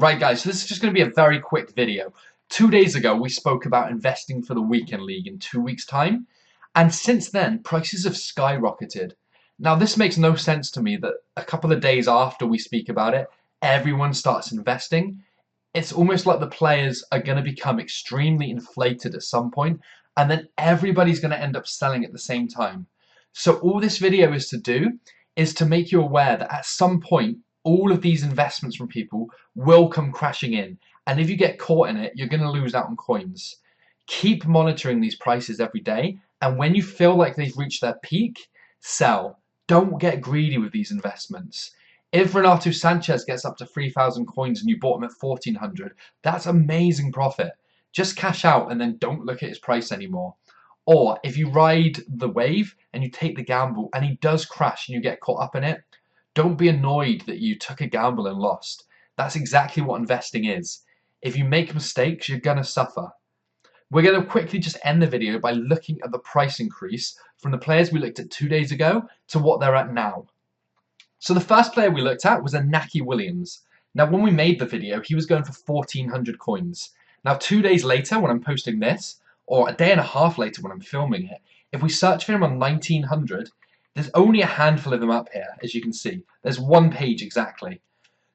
Right, guys, so this is just going to be a very quick video. 2 days ago, we spoke about investing for the Weekend League in 2 weeks' time, and since then, prices have skyrocketed. Now, this makes no sense to me that a couple of days after we speak about it, everyone starts investing. It's almost like the players are going to become extremely inflated at some point, and then everybody's going to end up selling at the same time. So all this video is to do is to make you aware that at some point, all of these investments from people will come crashing in. And if you get caught in it, you're going to lose out on coins. Keep monitoring these prices every day. And when you feel like they've reached their peak, sell. Don't get greedy with these investments. If Renato Sanchez gets up to 3,000 coins and you bought him at 1,400, that's amazing profit. Just cash out and then don't look at his price anymore. Or if you ride the wave and you take the gamble and he does crash and you get caught up in it, don't be annoyed that you took a gamble and lost. That's exactly what investing is. If you make mistakes, you're going to suffer. We're going to quickly just end the video by looking at the price increase from the players we looked at 2 days ago to what they're at now. So the first player we looked at was Inaki Williams. Now when we made the video, he was going for 1,400 coins. Now 2 days later when I'm posting this, or a day and a half later when I'm filming it, if we search for him on 1,900, there's only a handful of them up here, as you can see. There's one page exactly.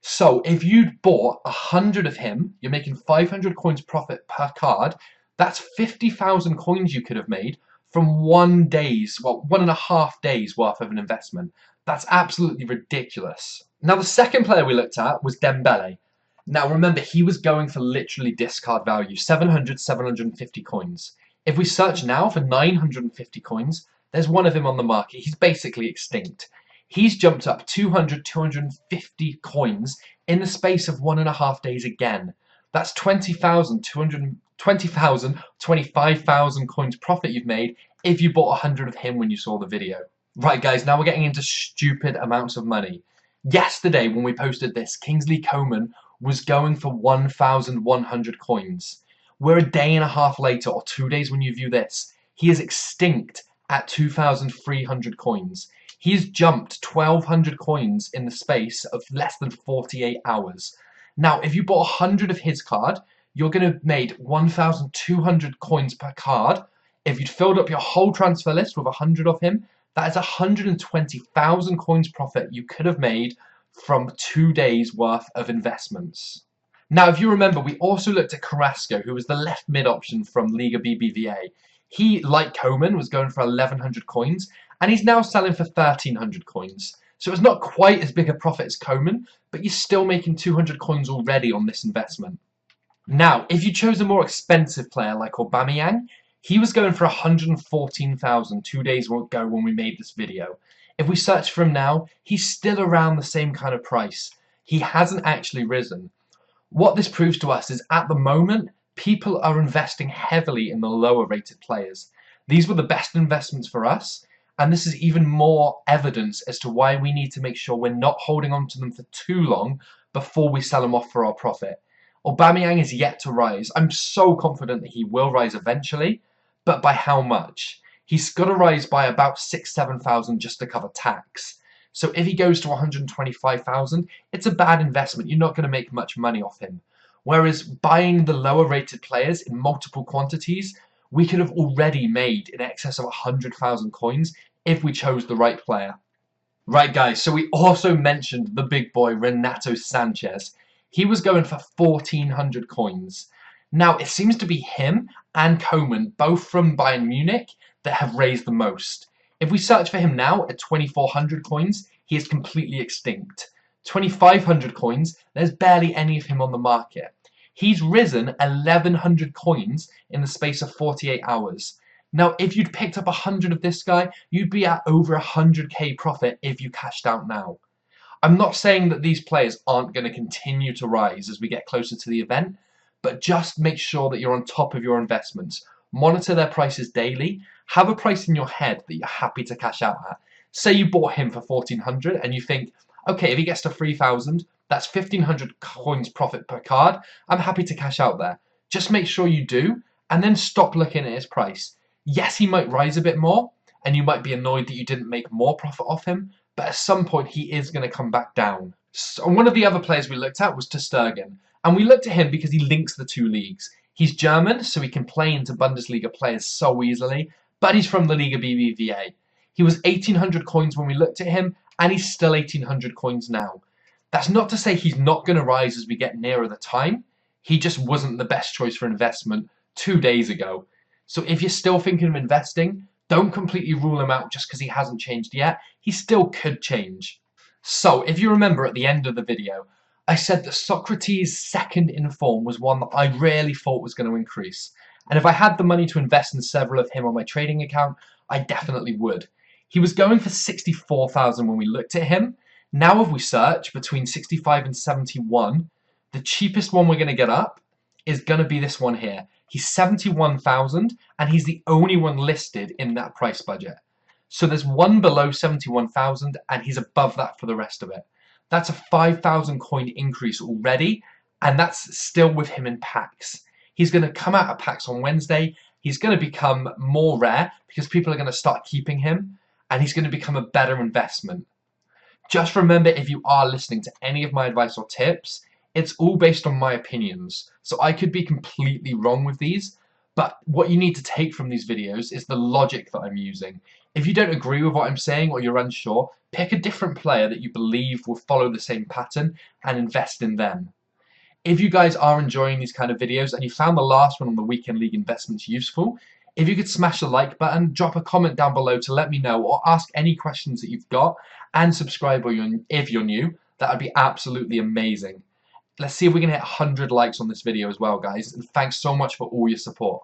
So if you'd bought 100 of him, you're making 500 coins profit per card. That's 50,000 coins you could have made from 1.5 days worth of an investment. That's absolutely ridiculous. Now the second player we looked at was Dembele. Now remember, he was going for literally discard value, 700, 750 coins. If we search now for 950 coins, there's one of him on the market. He's basically extinct. He's jumped up 200, 250 coins in the space of 1.5 days again. That's 20,000, 25,000 coins profit you've made if you bought 100 of him when you saw the video. Right, guys, now we're getting into stupid amounts of money. Yesterday, when we posted this, Kingsley Coman was going for 1,100 coins. We're a day and a half later, or 2 days when you view this. He is extinct at 2,300 coins. He's jumped 1,200 coins in the space of less than 48 hours. Now, if you bought 100 of his card, you're going to have made 1,200 coins per card. If you'd filled up your whole transfer list with 100 of him, that is 120,000 coins profit you could have made from 2 days worth of investments. Now, if you remember, we also looked at Carrasco, who was the left mid option from Liga BBVA. He, like Coman, was going for 1,100 coins, and he's now selling for 1,300 coins. So it's not quite as big a profit as Coman, but you're still making 200 coins already on this investment. Now, if you chose a more expensive player like Aubameyang, he was going for 114,000 2 days ago when we made this video. If we search for him now, he's still around the same kind of price. He hasn't actually risen. What this proves to us is, at the moment, people are investing heavily in the lower rated players. These were the best investments for us, and this is even more evidence as to why we need to make sure we're not holding on to them for too long before we sell them off for our profit. Aubameyang is yet to rise. I'm so confident that he will rise eventually, but by how much? He's got to rise by about 6,000-7,000 just to cover tax. So if he goes to 125,000, it's a bad investment. You're not going to make much money off him. Whereas buying the lower rated players in multiple quantities, we could have already made in excess of 100,000 coins if we chose the right player. Right, guys, so we also mentioned the big boy Renato Sanchez. He was going for 1,400 coins. Now, it seems to be him and Coman, both from Bayern Munich, that have raised the most. If we search for him now at 2,400 coins, he is completely extinct. 2,500 coins, there's barely any of him on the market. He's risen 1,100 coins in the space of 48 hours. Now, if you'd picked up 100 of this guy, you'd be at over 100k profit if you cashed out now. I'm not saying that these players aren't going to continue to rise as we get closer to the event, but just make sure that you're on top of your investments. Monitor their prices daily. Have a price in your head that you're happy to cash out at. Say you bought him for 1,400 and you think, okay, if he gets to 3,000, that's 1,500 coins profit per card. I'm happy to cash out there. Just make sure you do, and then stop looking at his price. Yes, he might rise a bit more, and you might be annoyed that you didn't make more profit off him, but at some point he is going to come back down. So one of the other players we looked at was ter Stegen, And we looked at him because he links the two leagues. He's German, so he can play into Bundesliga players so easily, but he's from the Liga BBVA. He was 1,800 coins when we looked at him, and he's still 1,800 coins now. That's not to say he's not going to rise as we get nearer the time. He just wasn't the best choice for investment 2 days ago. So if you're still thinking of investing, don't completely rule him out just because he hasn't changed yet. He still could change. So if you remember at the end of the video, I said that Socrates' second in form was one that I really thought was going to increase. And if I had the money to invest in several of him on my trading account, I definitely would. He was going for 64,000 when we looked at him. Now if we search between 65 and 71, the cheapest one we're going to get up is going to be this one here. He's 71,000 and he's the only one listed in that price budget. So there's one below 71,000 and he's above that for the rest of it. That's a 5,000 coin increase already, and that's still with him in packs. He's going to come out of packs on Wednesday. He's going to become more rare because people are going to start keeping him, and he's going to become a better investment. Just remember, if you are listening to any of my advice or tips, it's all based on my opinions. So I could be completely wrong with these, but what you need to take from these videos is the logic that I'm using. If you don't agree with what I'm saying or you're unsure, pick a different player that you believe will follow the same pattern and invest in them. If you guys are enjoying these kind of videos and you found the last one on the Weekend League investments useful, if you could smash the like button, drop a comment down below to let me know or ask any questions that you've got, and subscribe if you're new, that would be absolutely amazing. Let's see if we can hit 100 likes on this video as well, guys, and thanks so much for all your support.